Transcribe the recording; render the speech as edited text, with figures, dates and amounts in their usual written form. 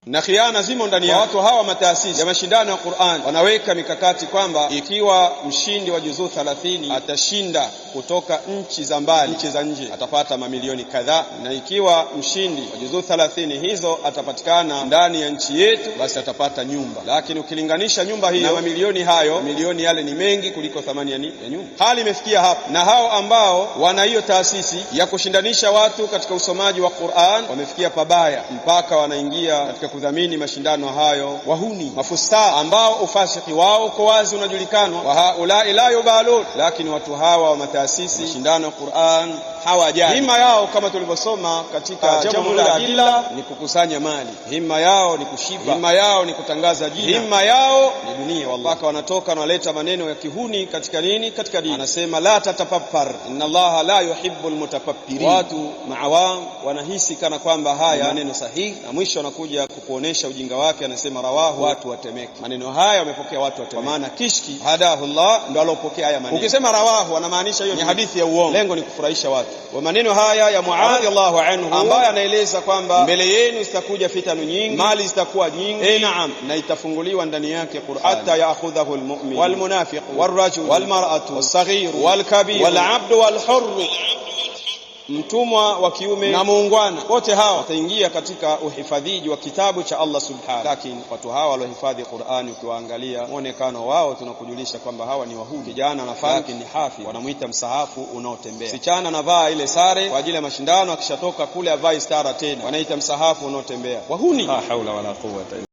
na khiana zimo ndani ya watu hawa. Mataasisi ya mashindano ya Qur'an wanaweka mikakati kwamba ikiwa mshindi wa juzuu 30 atashinda kutoka nchi za mbali, nchi za nje, atapata mamilioni kadhaa, na ikiwa mshindi wa juzuu 30 hizo atapatikana ndani ya nchi yetu, basi atapata nyumba. Lakini ukilinganisha nyumba hiyo na mamilioni hayo, milioni yale ni mengi kuliko thamani ya nyumba. Hali imefikia hapa, na hao ambao wana hiyo taasisi ya kushindanisha watu katika usomaji wa Qur'an wamefikia pabaya, mpaka wanaingia katika kudhamini mashindano hayo wahuni, mafusta ambao ufasiki wao kwa wazi unajulikana. Wa haula la yubalun, lakini watu hawa wa mataasisi mashindano ya Qur'an hawajali. Hima yao kama tulivyosoma katika Jamul Adilla ni kukusanya mali, hima yao ni kushiba, hima yao ni kutangaza jina, hima yao ni dunia. Wallahi wanatoka na waleta maneno ya kihuni katika nini? Katika dini. Anasema la tatapappar inna Allaha la yuhibbul mutapappirin. Watu maawam wanahisi kana kwamba haya maneno sahihi, na mwisho wanakuja kukuonesha ujinga wake. Anasema rawahu watu watemeke. Maneno haya wamepokea watu watemeke, kwa maana kishki hadahullah ndio alopokea haya maneno. Ukisema rawahu wanamaanisha hiyo ni hadithi ya uongo, lengo ni kufurahisha watu. Wa maneno haya ya Muadh radhiyallahu anhu ambaye anaeleza kwamba mbele yenu zitakuja fitanu nyingi, mali zitakuwa nyingi, naam, na itafunguliwa ndani yake Qur'an, hatta ya'khudhahu almu'min walmunafiq warrajul walmar'atu wassaghir walkabir wal'abd walhurr, mtumwa wa kiume na muungwana, wote hawa wataingia katika uhifadhiji wa kitabu cha Allah subhanahu. Lakini watu hawa waliohifadhi Qur'ani, ukiwaangalia muonekano wao tunakujulisha kwamba hawa ni wahuni. Kijana anafaa lakini hafi, wanamuita msahafu unaotembea. Sichana anavaa ile sare kwa ajili ya mashindano, akishatoka kule avai stara tena, wanaita msahafu unaotembea. Wahuni. La haula wala quwwata.